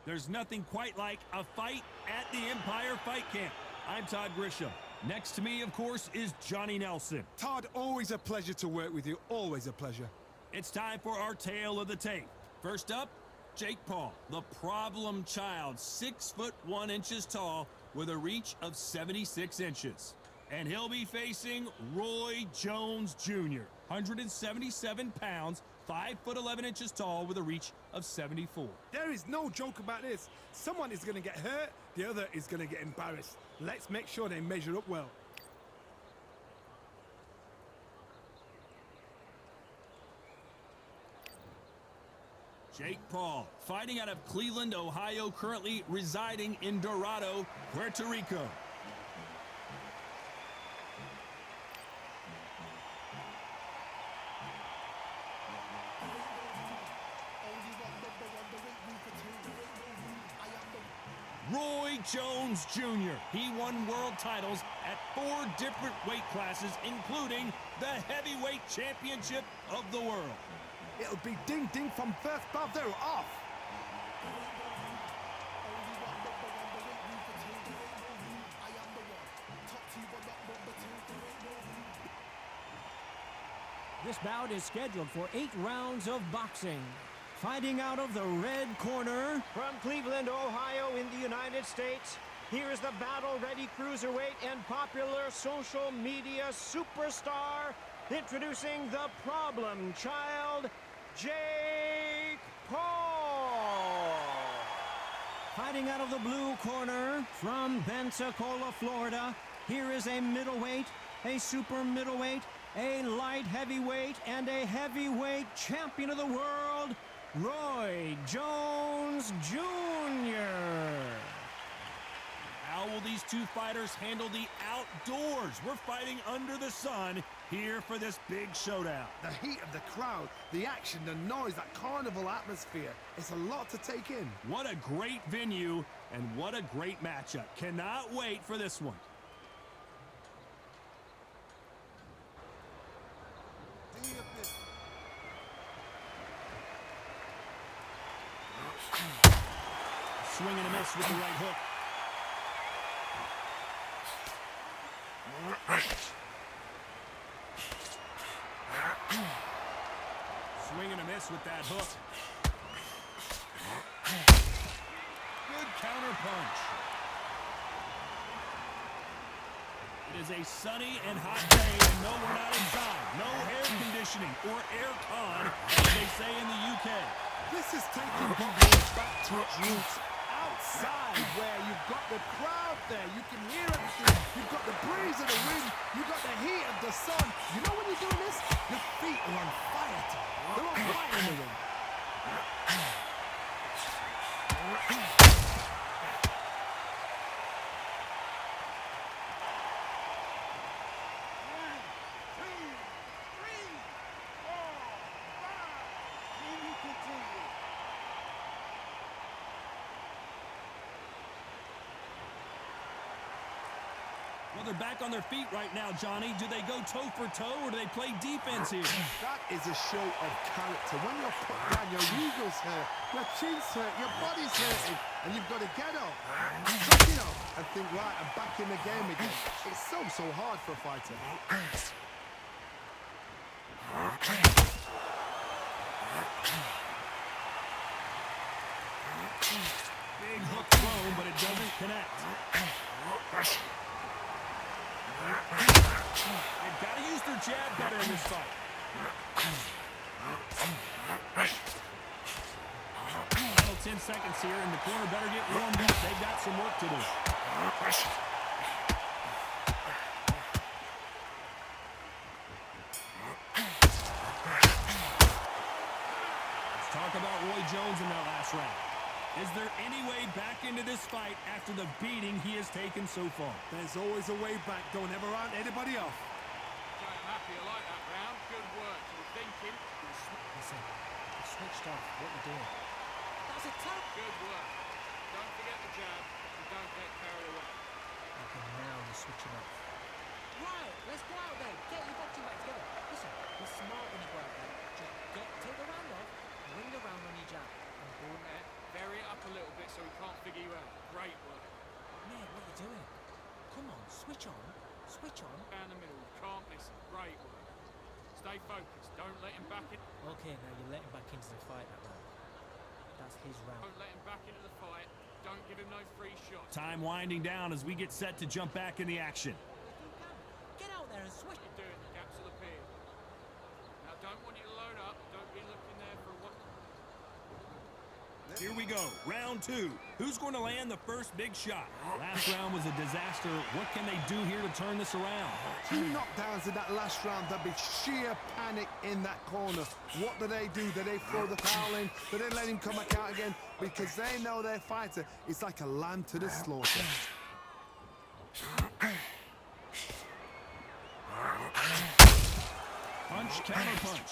There's nothing quite like a fight at the Empire Fight Camp. I'm Todd Grisham. Next to me, of course, is Johnny Nelson. Todd, always a pleasure to work with you. Always a pleasure. It's time for our tale of the tape. First up, Jake Paul, the problem child, 6'1" tall with a reach of 76 inches. And he'll be facing Roy Jones Jr., 177 pounds, 5'11" tall with a reach of 74. There is no joke about this. Someone is going to get hurt, the other is going to get embarrassed. Let's make sure they measure up well. Jake Paul, fighting out of Cleveland, Ohio, currently residing in Dorado, Puerto Rico. Roy Jones Jr. He won world titles at 4 different weight classes, including the heavyweight championship of the world. It'll be ding-ding from first bout. They're off. This bout is scheduled for 8 rounds of boxing. Fighting out of the red corner, from Cleveland, Ohio in the United States, here is the battle-ready cruiserweight and popular social media superstar, introducing the problem child, Jake Paul. Fighting out of the blue corner, from Pensacola, Florida, here is a middleweight, a super middleweight, a light heavyweight, and a heavyweight champion of the world, Roy Jones Jr. How will these two fighters handle the outdoors? We're fighting under the sun here for this big showdown. The heat of the crowd, the action, the noise, that carnival atmosphere. It's a lot to take in. What a great venue and what a great matchup. Cannot wait for this one. Swing and a miss with the right hook. Swing and a miss with that hook. Good counter punch. It is a sunny and hot day, and no, we're not inside. No air conditioning or air con, as they say in the UK. This is taking boxing back to its roots. Outside, where you've got the crowd there, you can hear everything. You've got the breeze of the wind, you've got the heat of the sun. You know when you're doing this? Your feet are on fire. They're on fire in the ring. Well, they're back on their feet right now, Johnny. Do they go toe for toe or do they play defense here? That is a show of character. When you're put down, your eagle's hurt, your chin's hurt, your body's hurting, and you've got to get up, suck it up, and think, right, I'm back in the game again. It's so hard for a fighter. Big hook thrown, but it doesn't connect. They've got to use their jab better in this fight. Final 10 seconds here, and the corner better get warmed up. They've got some work to do. Let's talk about Roy Jones in that last round. Is there any way back into this fight after the beating he has taken so far? There's always a way back. Don't ever round anybody off. I'm happy I like that round. Good work. You're thinking. Listen, we switched off. What we're doing. That's a tough. Good work. Don't forget the jab and don't get carried away. Okay, now you're switching off. Right, let's go out then. Get your boxing back together. Listen, you're smart when you go out there. Just take the round off, wing the round on your jab. Vary it up a little bit so doing? Come on, switch on. Switch on. Down the middle, can't miss him. Great work. Stay focused. Don't let him back in. Okay, now you're letting back into the fight that round. That's his round. Don't let him back into the fight. Don't give him no free shots. Time winding down as we get set to jump back in the action. Get out there and switch. What you're doing, the gaps will appear. Now, don't want you to load up. Don't be looking there for what. Here we go, round 2. Who's going to land the first big shot? Last round was a disaster. What can they do here to turn this around? 2 knockdowns in that last round. There'll be sheer panic in that corner. What do? Do they throw the towel in? Do they let him come back out again? Because they know their fighter is like a lamb to the slaughter. Punch, counter punch.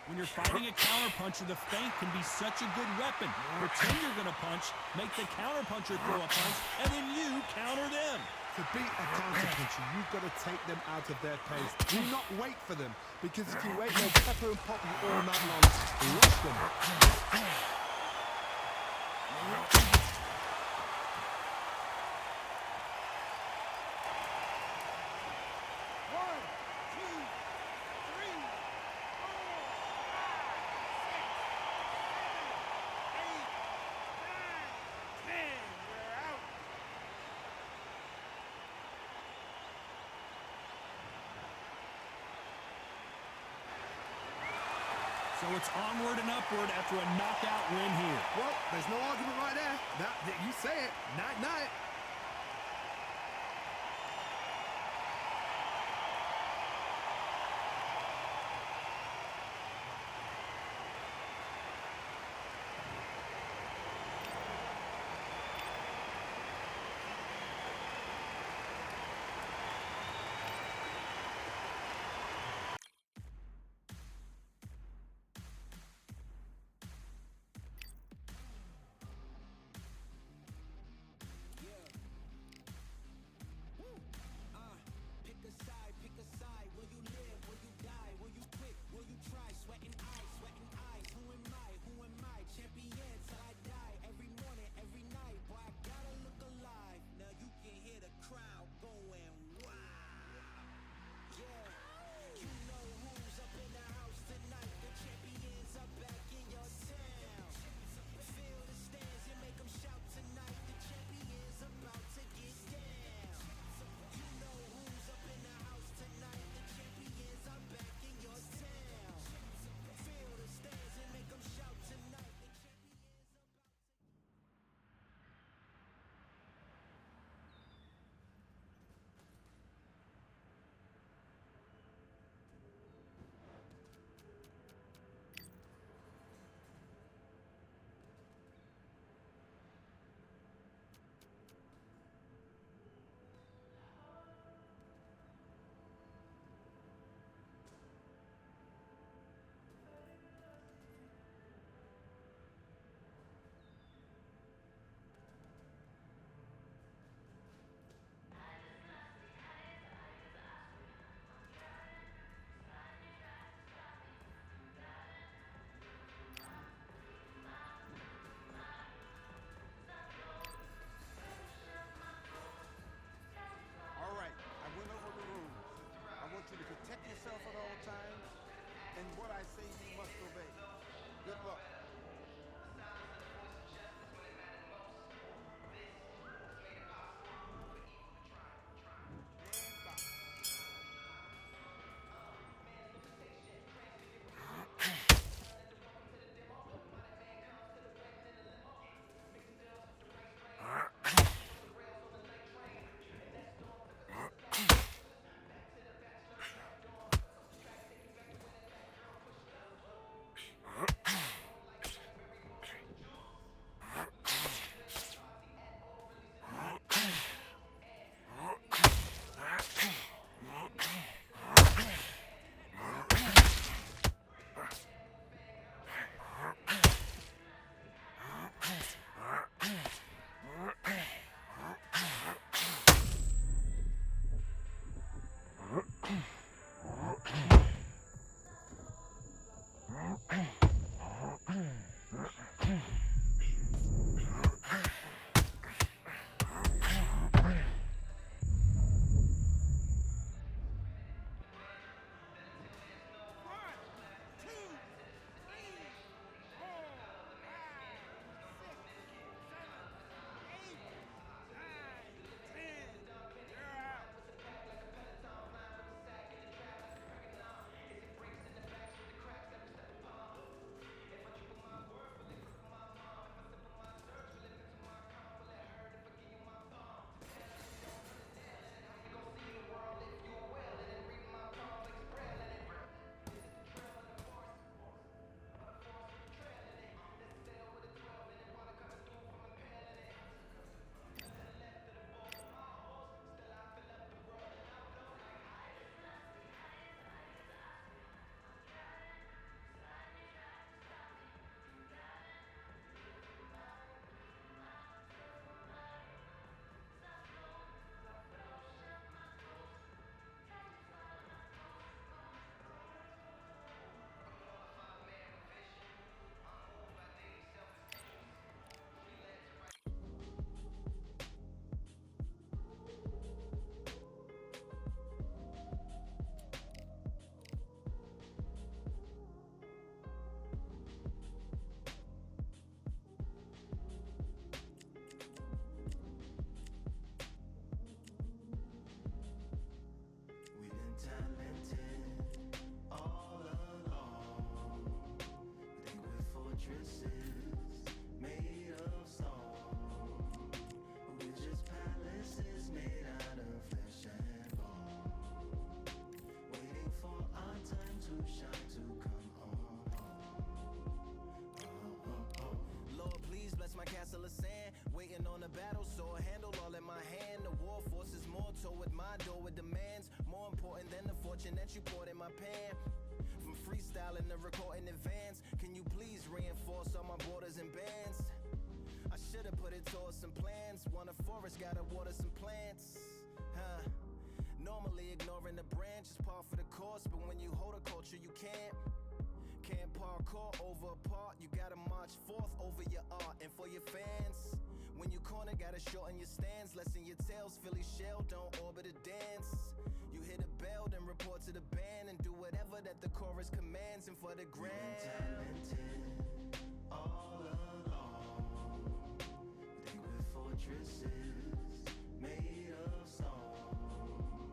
When you're fighting a counterpuncher, the feint can be such a good weapon. Pretend you're going to punch, make the counterpuncher throw a punch, and then you counter them. To beat a counterpuncher, you've got to take them out of their pace. Do not wait for them, because if you wait, they'll pepper and pop you all night long. Rush them. So it's onward and upward after a knockout win here. Well, there's no argument right there. You say it. Night-night. Protect yourself at all times, and what I say you must obey. Good luck. sword handle all in my hand. The war force is mortal with my door with demands. More important than the fortune that you poured in my pan. From freestyling to recording advance, can you please reinforce all my borders and bands? I should've put it towards some plans. Want a forest, gotta water some plants. Normally ignoring the branch is par for the course, but when you hold a culture you can't parkour over a part. You gotta march forth over your art and for your fans. When you corner, gotta shorten your stance. Lessen your tails, Philly shell, don't orbit a dance. You hit a bell, then report to the band and do whatever that the chorus commands. And for the grand, talented all along. Think we're fortresses made of stone.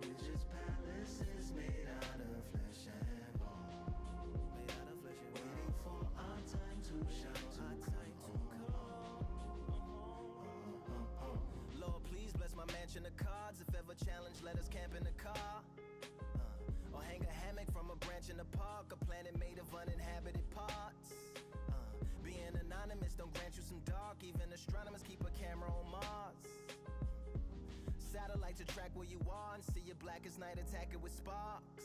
We're just palaces made out of flesh and bone. Made out of flesh and bone. Waiting for our time to shine. Our time to come. Lord, please bless my mansion of cards. If ever challenged, let us camp in the car. Or hang a hammock from a branch in the park. A planet made of uninhabited parts. Being anonymous don't grant you some dark. Even astronomers keep a camera on Mars. Satellite to track where you are and see your black as night, attack it with sparks.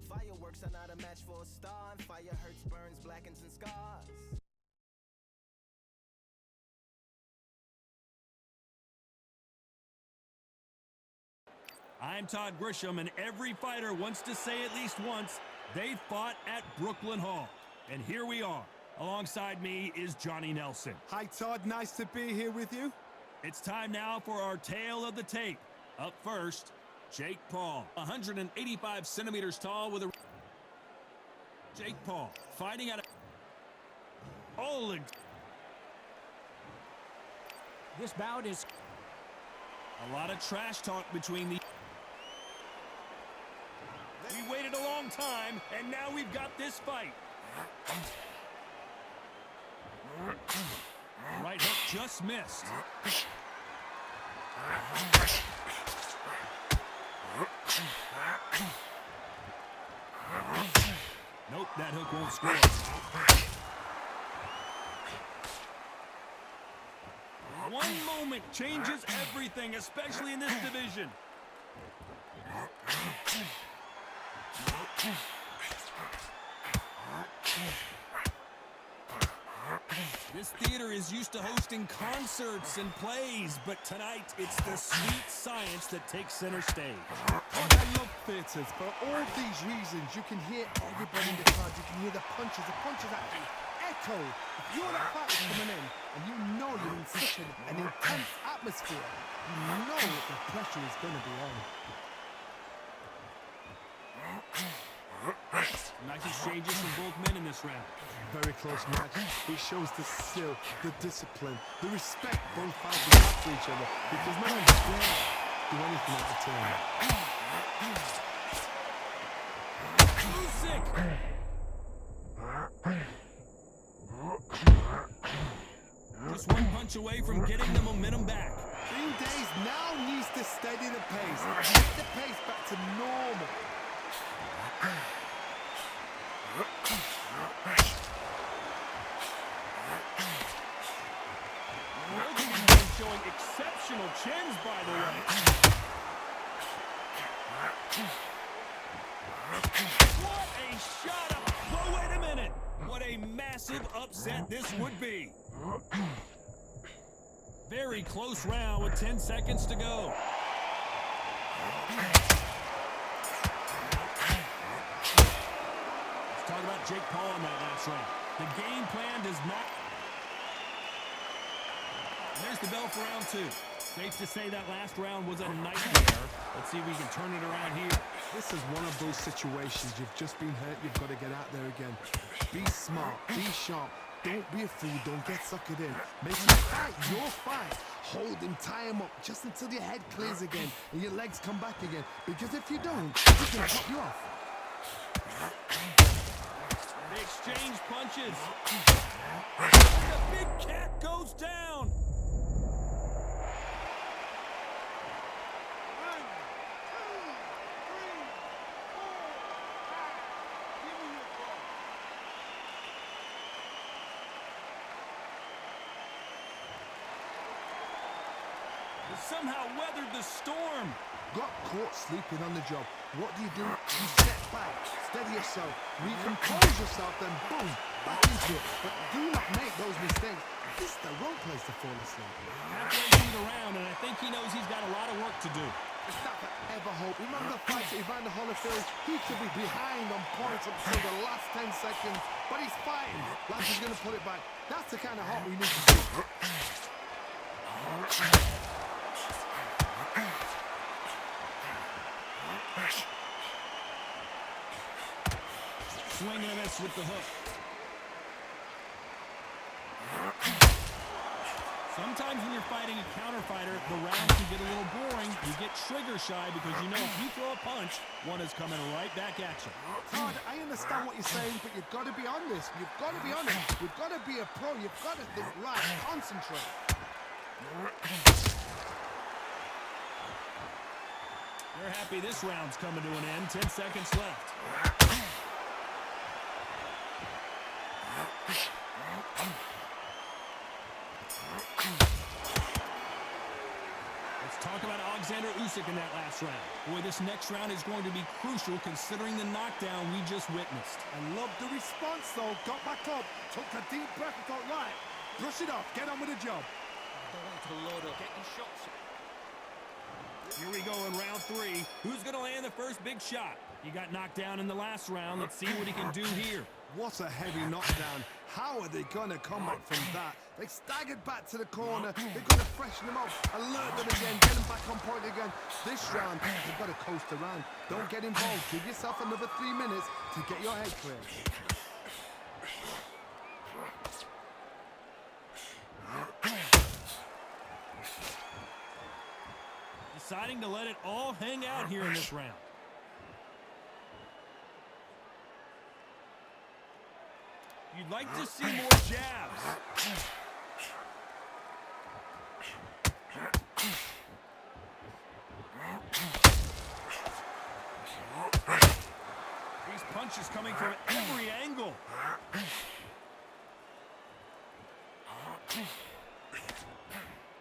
Fireworks are not a match for a star, and fire hurts, burns, blackens, and scars. I'm Todd Grisham, and every fighter wants to say at least once they fought at Brooklyn Hall. And here we are. Alongside me is Johnny Nelson. Hi, Todd. Nice to be here with you. It's time now for our tale of the tape. Up first, Jake Paul, 185 centimeters tall with a... Jake Paul fighting out of... Oleg. This bout is... A lot of trash talk between the... We waited a long time, and now we've got this fight. Right hook just missed. Nope, that hook won't score. One moment changes everything, especially in this division. This theater is used to hosting concerts and plays, but tonight it's the sweet science that takes center stage. Oh, I love theatres. For all these reasons, you can hear everybody in the crowd. You can hear the punches actually echo. If you're that fighter coming in and you know you're in such an intense atmosphere, you know the pressure is going to be on. Nice exchanges from both men in this round. Very close match. It shows the skill, the discipline, the respect both fighters have for each other, because no one dare do anything out of Usyk. Just one punch away from getting the momentum back. Green Days now needs to steady the pace. Get the pace back to normal. Showing exceptional chins, by the way. What a shot up! Whoa, wait a minute! What a massive upset this would be. Very close round with 10 seconds to go. Let's talk about Jake Paul in that last round. The game plan does not... There's the bell for round two. Safe to say that last round was a nightmare. Let's see if we can turn it around here. This is one of those situations. You've just been hurt. You've got to get out there again. Be smart. Be sharp. Don't be a fool. Don't get suckered in. Make him fight your fight. Hold him. Tie him up just until your head clears again and your legs come back again. Because if you don't, he's going to cut you off. They exchange punches. The big cat goes down. somehow weathered the storm. Got caught sleeping on the job. What do? You step back, steady yourself, recompose yourself, then boom, back into it. But do not make those mistakes. This is the wrong place to fall asleep. Halfway through the round, and I think he knows he's got a lot of work to do. It's not for ever hope. Remember the fight to Evander Holyfield? He could be behind on points until the last 10 seconds, but he's fighting like he's going to put it back. That's the kind of hope we need to see. Swing and a miss with the hook. Sometimes when you're fighting a counter fighter, the rounds can get a little boring. You get trigger shy because you know if you throw a punch, one is coming right back at you. Todd, I understand what you're saying, but you've got to be on this. You've got to be on it. You've got to be a pro. You've got to think right. Concentrate. They're happy this round's coming to an end. 10 seconds left. Let's talk about Alexander Usyk in that last round. Boy, this next round is going to be crucial considering the knockdown we just witnessed. I love the response, though. Got back up, took a deep breath and thought, right, brush it off, get on with the job. I don't want to load up. Getting shots. Here we go in round 3. Who's going to land the first big shot? He got knocked down in the last round. Let's see what he can do here. What a heavy knockdown. How are they going to come back from that? They staggered back to the corner. They've got to freshen them up, alert them again, get them back on point again. This round, they've got to coast around. Don't get involved. Give yourself another 3 minutes to get your head clear. Deciding to let it all hang out here in this round. You'd like to see more jabs. These punches coming from every angle.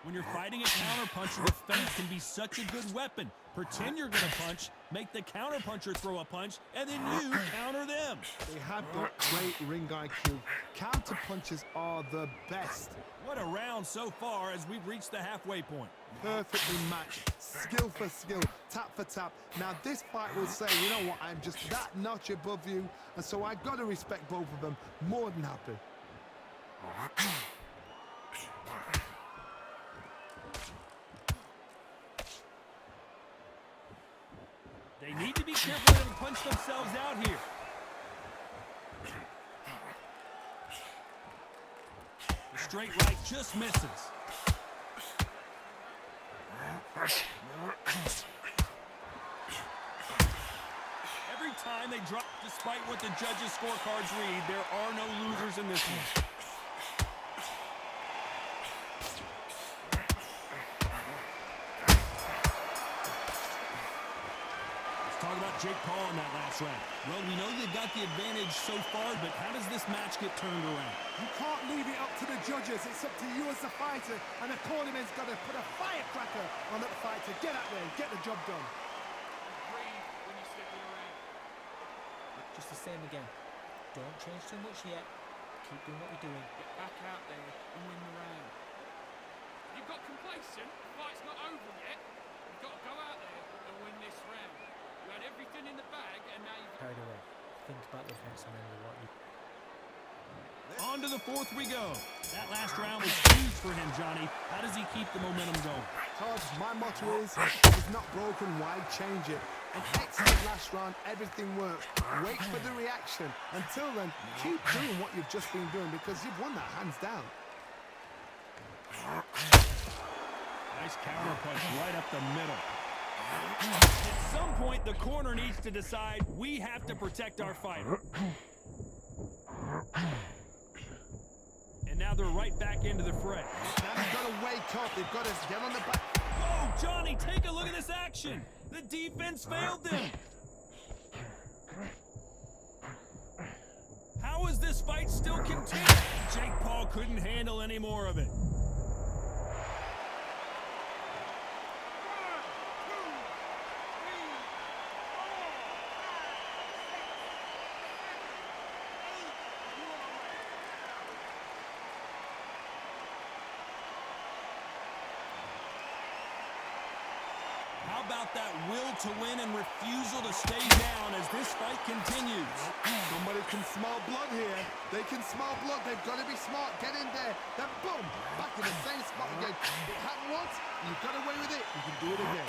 When you're fighting a counterpuncher, the feint can be such a good weapon. Pretend you're going to punch, make the counterpuncher throw a punch, and then you counter them. They have got great ring IQ. Counter punches are the best. What a round so far as we've reached the halfway point. Perfectly matched, skill for skill, tap for tap. Now this fight will say, you know what, I'm just that notch above you, and so I've got to respect both of them. More than happy. They need to be careful not to punch themselves out here. The straight right just misses. Every time they drop, despite what the judges' scorecards read, there are no losers in this one. Talk about Jake Paul in that last round. Well, we know they've got the advantage so far, but how does this match get turned around? You can't leave it up to the judges. It's up to you as the fighter, and the cornerman's got to put a firecracker on that fighter. Get out there and get the job done. Breathe when you're stepping around. Just the same again. Don't change too much yet. Keep doing what you're doing. Get back out there and win the round. You've got complacent. The fight's not over yet. You've got to go out there and win this round. You had everything in the bag, and now you've Carried away. Think about the defense and remember what you... On to the fourth we go. That last round was huge for him, Johnny. How does he keep the momentum going? Todd, my motto is, if it's not broken, why change it? An excellent last round, everything works. Wait for the reaction. Until then, keep doing what you've just been doing because you've won that hands down. Nice counter punch right up the middle. At some point, the corner needs to decide we have to protect our fighter. And now they're right back into the fray. Now they've got to wake up. They've got to get on the back. Whoa, Johnny, take a look at this action. The defense failed them. How is this fight still continuing? Jake Paul couldn't handle any more of it. that will to win and refusal to stay down as this fight continues. Somebody can smell blood here. They can smell blood. They've got to be smart. Get in there. Then boom, back in the same spot again. It happened once. You got away with it. You can do it again.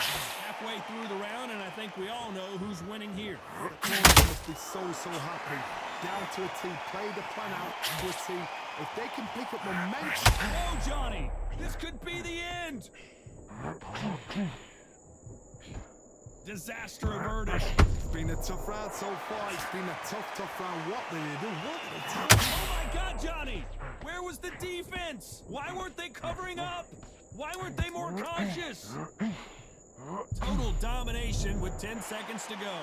Halfway through the round, and I think we all know who's winning here. The corners must be so happy. Down to a T. Play the plan out to a T. If they can pick up momentum. Oh, Johnny, this could be the end. Disaster averted. It's been a tough round so far. It's been a tough round. What did they do? What did they do? Oh my God, Johnny! Where was the defense? Why weren't they covering up? Why weren't they more cautious? Total domination with 10 seconds to go.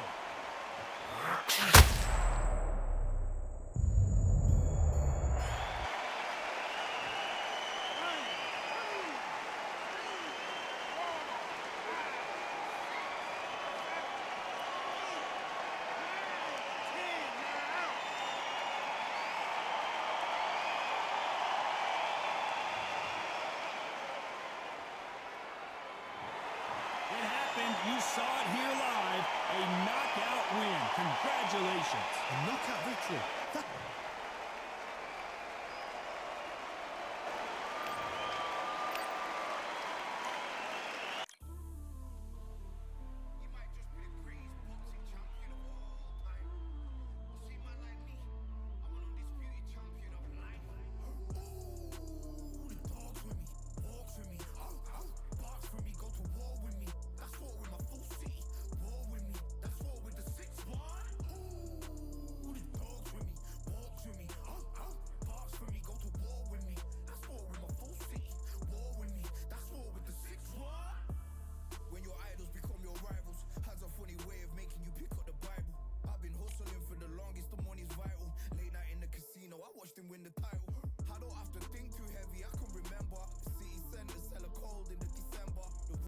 You saw it here live, a knockout win. Congratulations. A knockout victory. That